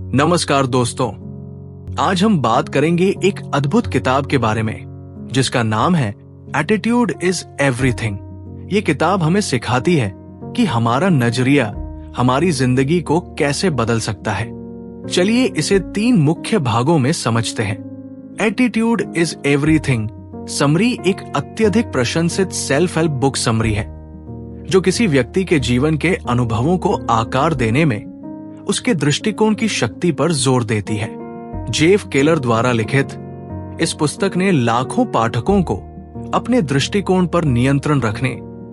नमस्कार दोस्तों, आज हम बात करेंगे एक अद्भुत किताब के बारे में जिसका नाम है एटीट्यूड इज एवरीथिंग। ये किताब हमें सिखाती है कि हमारा नजरिया हमारी जिंदगी को कैसे बदल सकता है। चलिए इसे 3 मुख्य भागों में समझते हैं। एटीट्यूड इज एवरीथिंग समरी एक अत्यधिक प्रशंसित सेल्फ हेल्प बुक समरी है जो किसी व्यक्ति के जीवन के अनुभवों को आकार देने में उसके दृष्टिकोण की शक्ति पर जोर देती है। जेफ केलर द्वारा लिखित इस पुस्तक ने लाखों पाठकों को अपने दृष्टिकोण पर नियंत्रण रखने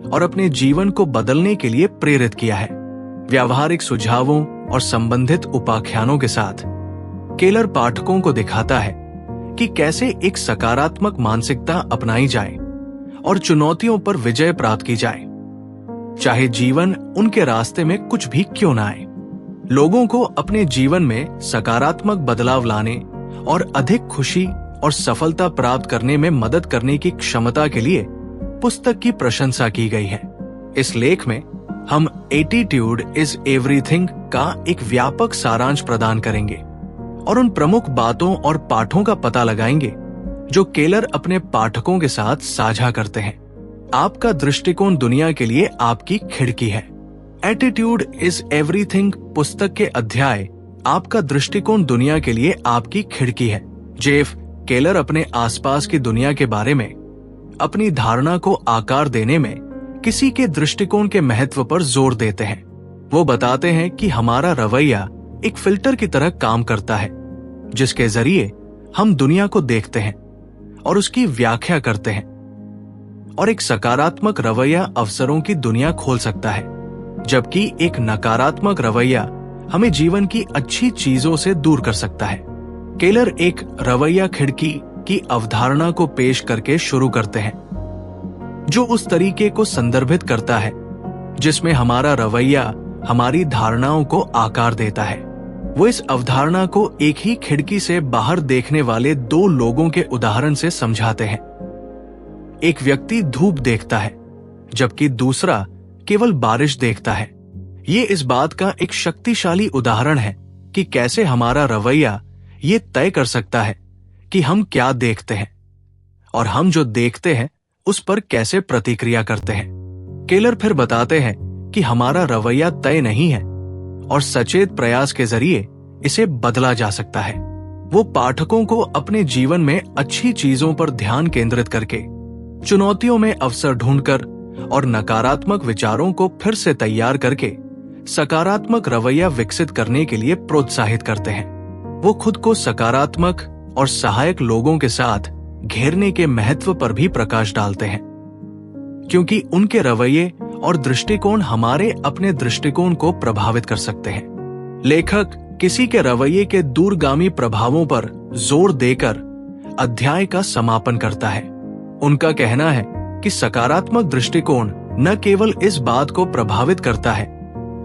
और अपने जीवन को बदलने के लिए प्रेरित किया है। व्यावहारिक सुझावों और संबंधित उपाख्यानों के साथ केलर पाठकों को दिखाता है कि कैसे एक सकारात्मक मानसिकता अपनाई जाए और चुनौतियों पर विजय प्राप्त की जाए, चाहे जीवन उनके रास्ते में कुछ भी क्यों न आए। लोगों को अपने जीवन में सकारात्मक बदलाव लाने और अधिक खुशी और सफलता प्राप्त करने में मदद करने की क्षमता के लिए पुस्तक की प्रशंसा की गई है। इस लेख में हम एटीट्यूड इज एवरीथिंग का एक व्यापक सारांश प्रदान करेंगे और उन प्रमुख बातों और पाठों का पता लगाएंगे जो केलर अपने पाठकों के साथ साझा करते हैं। आपका दृष्टिकोण दुनिया के लिए आपकी खिड़की है। एटीट्यूड इज एवरीथिंग पुस्तक के अध्याय आपका दृष्टिकोण दुनिया के लिए आपकी खिड़की है। जेफ केलर अपने आसपास की दुनिया के बारे में अपनी धारणा को आकार देने में किसी के दृष्टिकोण के महत्व पर जोर देते हैं। वो बताते हैं कि हमारा रवैया एक फिल्टर की तरह काम करता है जिसके जरिए हम दुनिया को देखते हैं और उसकी व्याख्या करते हैं, और एक सकारात्मक रवैया अवसरों की दुनिया खोल सकता है जबकि एक नकारात्मक रवैया हमें जीवन की अच्छी चीजों से दूर कर सकता है। केलर एक रवैया खिड़की की अवधारणा को पेश करके शुरू करते हैं जो उस तरीके को संदर्भित करता है जिसमें हमारा रवैया हमारी धारणाओं को आकार देता है। वो इस अवधारणा को एक ही खिड़की से बाहर देखने वाले 2 लोगों के उदाहरण से समझाते हैं। एक व्यक्ति धूप देखता है जबकि दूसरा केवल बारिश देखता है। ये इस बात का एक शक्तिशाली उदाहरण है कि कैसे हमारा रवैया ये तय कर सकता है कि हम क्या देखते हैं और हम जो देखते हैं उस पर कैसे प्रतिक्रिया करते हैं। केलर फिर बताते हैं कि हमारा रवैया तय नहीं है और सचेत प्रयास के जरिए इसे बदला जा सकता है। वो पाठकों को अपने जीवन में अच्छी चीजों पर ध्यान केंद्रित करके, चुनौतियों में अवसर ढूंढकर और नकारात्मक विचारों को फिर से तैयार करके सकारात्मक रवैया विकसित करने के लिए प्रोत्साहित करते हैं। वो खुद को सकारात्मक और सहायक लोगों के साथ घेरने के महत्व पर भी प्रकाश डालते हैं क्योंकि उनके रवैये और दृष्टिकोण हमारे अपने दृष्टिकोण को प्रभावित कर सकते हैं। लेखक किसी के रवैये के दूरगामी प्रभावों पर जोर देकर अध्याय का समापन करता है। उनका कहना है कि सकारात्मक दृष्टिकोण न केवल इस बात को प्रभावित करता है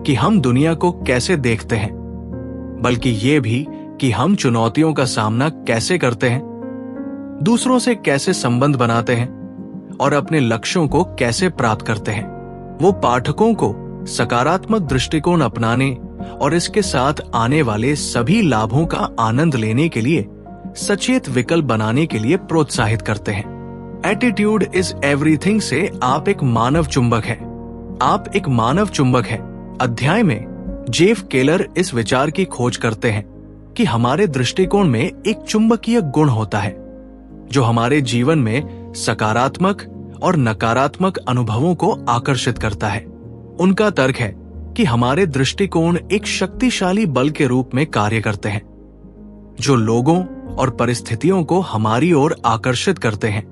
कि हम दुनिया को कैसे देखते हैं, बल्कि ये भी कि हम चुनौतियों का सामना कैसे करते हैं, दूसरों से कैसे संबंध बनाते हैं और अपने लक्ष्यों को कैसे प्राप्त करते हैं। वो पाठकों को सकारात्मक दृष्टिकोण अपनाने और इसके साथ आने वाले सभी लाभों का आनंद लेने के लिए सचेत विकल्प बनाने के लिए प्रोत्साहित करते हैं। एटीट्यूड इज एवरीथिंग से आप एक मानव चुंबक है। आप एक मानव चुंबक है अध्याय में जेफ केलर इस विचार की खोज करते हैं कि हमारे दृष्टिकोण में एक चुंबकीय गुण होता है जो हमारे जीवन में सकारात्मक और नकारात्मक अनुभवों को आकर्षित करता है। उनका तर्क है कि हमारे दृष्टिकोण एक शक्तिशाली बल के रूप में कार्य करते हैं जो लोगों और परिस्थितियों को हमारी ओर आकर्षित करते हैं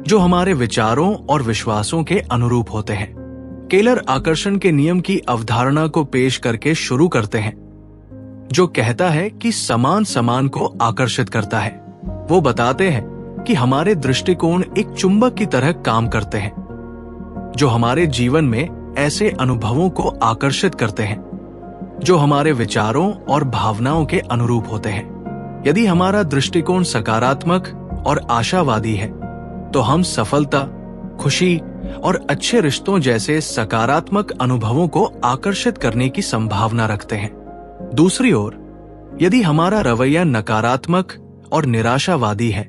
जो हमारे विचारों और विश्वासों के अनुरूप होते हैं। केलर आकर्षण के नियम की अवधारणा को पेश करके शुरू करते हैं जो कहता है कि समान समान को आकर्षित करता है। वो बताते हैं कि हमारे दृष्टिकोण एक चुंबक की तरह काम करते हैं जो हमारे जीवन में ऐसे अनुभवों को आकर्षित करते हैं जो हमारे विचारों और भावनाओं के अनुरूप होते हैं। यदि हमारा दृष्टिकोण सकारात्मक और आशावादी है तो हम सफलता, खुशी और अच्छे रिश्तों जैसे सकारात्मक अनुभवों को आकर्षित करने की संभावना रखते हैं। दूसरी ओर यदि हमारा रवैया नकारात्मक और निराशावादी है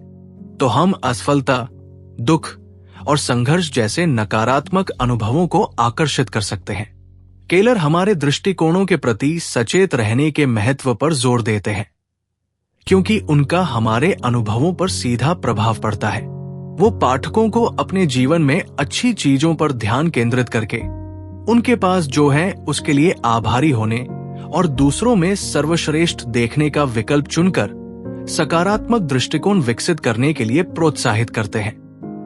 तो हम असफलता, दुख और संघर्ष जैसे नकारात्मक अनुभवों को आकर्षित कर सकते हैं। केलर हमारे दृष्टिकोणों के प्रति सचेत रहने के महत्व पर जोर देते हैं, क्योंकि उनका हमारे अनुभवों पर सीधा प्रभाव पड़ता है। वो पाठकों को अपने जीवन में अच्छी चीजों पर ध्यान केंद्रित करके उनके पास जो है उसके लिए आभारी होने और दूसरों में सर्वश्रेष्ठ देखने का विकल्प चुनकर सकारात्मक दृष्टिकोण विकसित करने के लिए प्रोत्साहित करते हैं।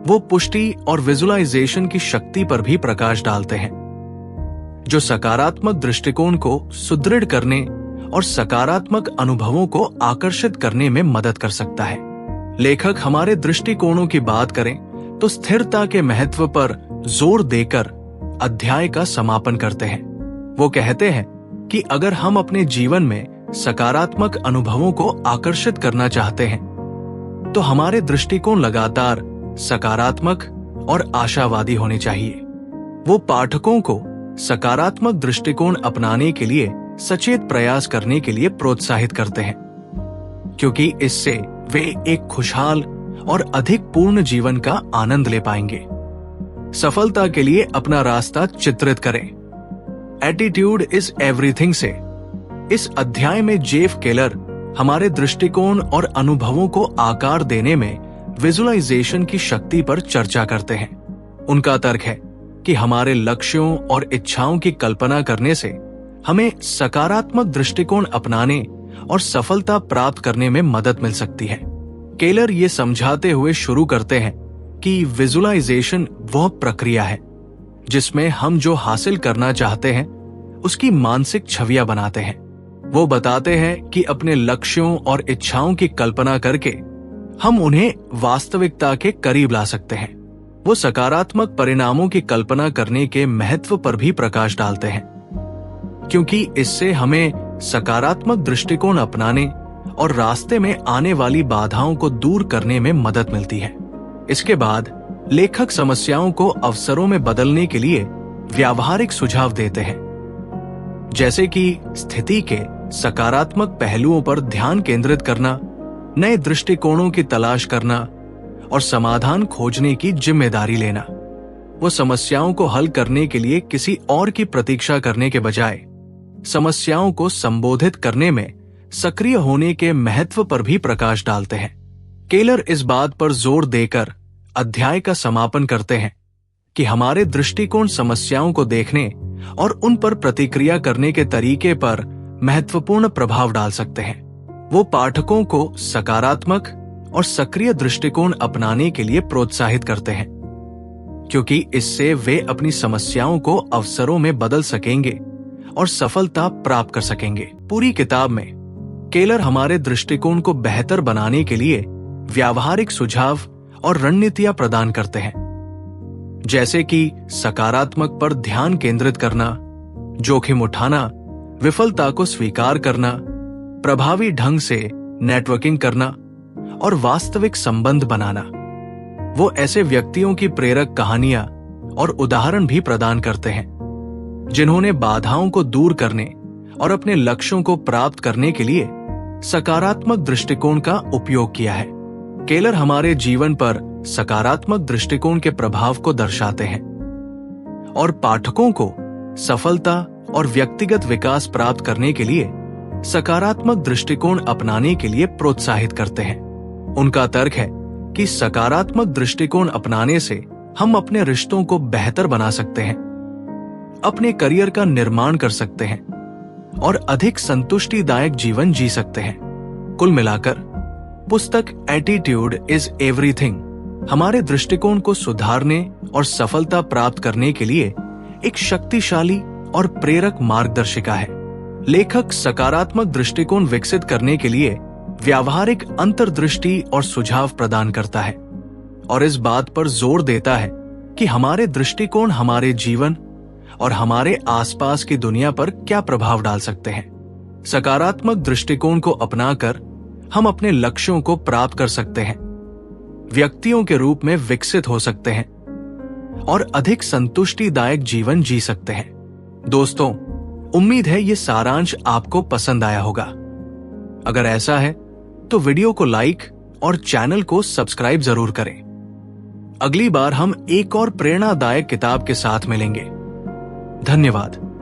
वो पुष्टि और विजुअलाइजेशन की शक्ति पर भी प्रकाश डालते हैं, जो सकारात्मक दृष्टिकोण को सुदृढ़ करने और सकारात्मक अनुभवों को आकर्षित करने में मदद कर सकता है। लेखक हमारे दृष्टिकोणों की बात करें तो स्थिरता के महत्व पर जोर देकर अध्याय का समापन करते हैं। वो कहते हैं कि अगर हम अपने जीवन में सकारात्मक अनुभवों को आकर्षित करना चाहते हैं तो हमारे दृष्टिकोण लगातार सकारात्मक और आशावादी होने चाहिए। वो पाठकों को सकारात्मक दृष्टिकोण अपनाने के लिए सचेत प्रयास करने के लिए प्रोत्साहित करते हैं, क्योंकि इससे वे एक खुशहाल और अधिक पूर्ण जीवन का आनंद ले पाएंगे। सफलता के लिए अपना रास्ता चित्रित करें। एटीट्यूड इज एवरीथिंग से इस अध्याय में जेफ केलर हमारे दृष्टिकोण और अनुभवों को आकार देने में विजुअलाइजेशन की शक्ति पर चर्चा करते हैं। उनका तर्क है कि हमारे लक्ष्यों और इच्छाओं की कल्पना करने से हमें सकारात्मक दृष्टिकोण अपनाने और सफलता प्राप्त करने में मदद मिल सकती है। केलर ये समझाते हुए शुरू करते हैं कि विजुअलाइजेशन वह प्रक्रिया है जिसमें हम जो हासिल करना चाहते हैं उसकी मानसिक छवियां बनाते हैं। वो बताते हैं कि अपने लक्ष्यों और इच्छाओं की कल्पना करके हम उन्हें वास्तविकता के करीब ला सकते हैं। वो सकारात्मक परिणामों की कल्पना करने के महत्व पर भी प्रकाश डालते हैं, क्योंकि इससे हमें सकारात्मक दृष्टिकोण अपनाने और रास्ते में आने वाली बाधाओं को दूर करने में मदद मिलती है। इसके बाद लेखक समस्याओं को अवसरों में बदलने के लिए व्यावहारिक सुझाव देते हैं, जैसे कि स्थिति के सकारात्मक पहलुओं पर ध्यान केंद्रित करना, नए दृष्टिकोणों की तलाश करना और समाधान खोजने की जिम्मेदारी लेना। वो समस्याओं को हल करने के लिए किसी और की प्रतीक्षा करने के बजाय समस्याओं को संबोधित करने में सक्रिय होने के महत्व पर भी प्रकाश डालते हैं। केलर इस बात पर जोर देकर अध्याय का समापन करते हैं कि हमारे दृष्टिकोण समस्याओं को देखने और उन पर प्रतिक्रिया करने के तरीके पर महत्वपूर्ण प्रभाव डाल सकते हैं। वो पाठकों को सकारात्मक और सक्रिय दृष्टिकोण अपनाने के लिए प्रोत्साहित करते हैं, क्योंकि इससे वे अपनी समस्याओं को अवसरों में बदल सकेंगे और सफलता प्राप्त कर सकेंगे। पूरी किताब में केलर हमारे दृष्टिकोण को बेहतर बनाने के लिए व्यावहारिक सुझाव और रणनीतियां प्रदान करते हैं, जैसे कि सकारात्मक पर ध्यान केंद्रित करना, जोखिम उठाना, विफलता को स्वीकार करना, प्रभावी ढंग से नेटवर्किंग करना और वास्तविक संबंध बनाना। वो ऐसे व्यक्तियों की प्रेरक कहानियां और उदाहरण भी प्रदान करते हैं जिन्होंने बाधाओं को दूर करने और अपने लक्ष्यों को प्राप्त करने के लिए सकारात्मक दृष्टिकोण का उपयोग किया है। केलर हमारे जीवन पर सकारात्मक दृष्टिकोण के प्रभाव को दर्शाते हैं और पाठकों को सफलता और व्यक्तिगत विकास प्राप्त करने के लिए सकारात्मक दृष्टिकोण अपनाने के लिए प्रोत्साहित करते हैं। उनका तर्क है कि सकारात्मक दृष्टिकोण अपनाने से हम अपने रिश्तों को बेहतर बना सकते हैं, अपने करियर का निर्माण कर सकते हैं और अधिक संतुष्टिदायक जीवन जी सकते हैं। कुल मिलाकर पुस्तक एटीट्यूड इज एवरीथिंग हमारे दृष्टिकोण को सुधारने और सफलता प्राप्त करने के लिए एक शक्तिशाली और प्रेरक मार्गदर्शिका है। लेखक सकारात्मक दृष्टिकोण विकसित करने के लिए व्यावहारिक अंतर्दृष्टि और सुझाव प्रदान करता है और इस बात पर जोर देता है कि हमारे दृष्टिकोण हमारे जीवन और हमारे आसपास की दुनिया पर क्या प्रभाव डाल सकते हैं। सकारात्मक दृष्टिकोण को अपनाकर हम अपने लक्ष्यों को प्राप्त कर सकते हैं, व्यक्तियों के रूप में विकसित हो सकते हैं और अधिक संतुष्टिदायक जीवन जी सकते हैं। दोस्तों, उम्मीद है ये सारांश आपको पसंद आया होगा। अगर ऐसा है तो वीडियो को लाइक और चैनल को सब्सक्राइब जरूर करें। अगली बार हम एक और प्रेरणादायक किताब के साथ मिलेंगे। धन्यवाद।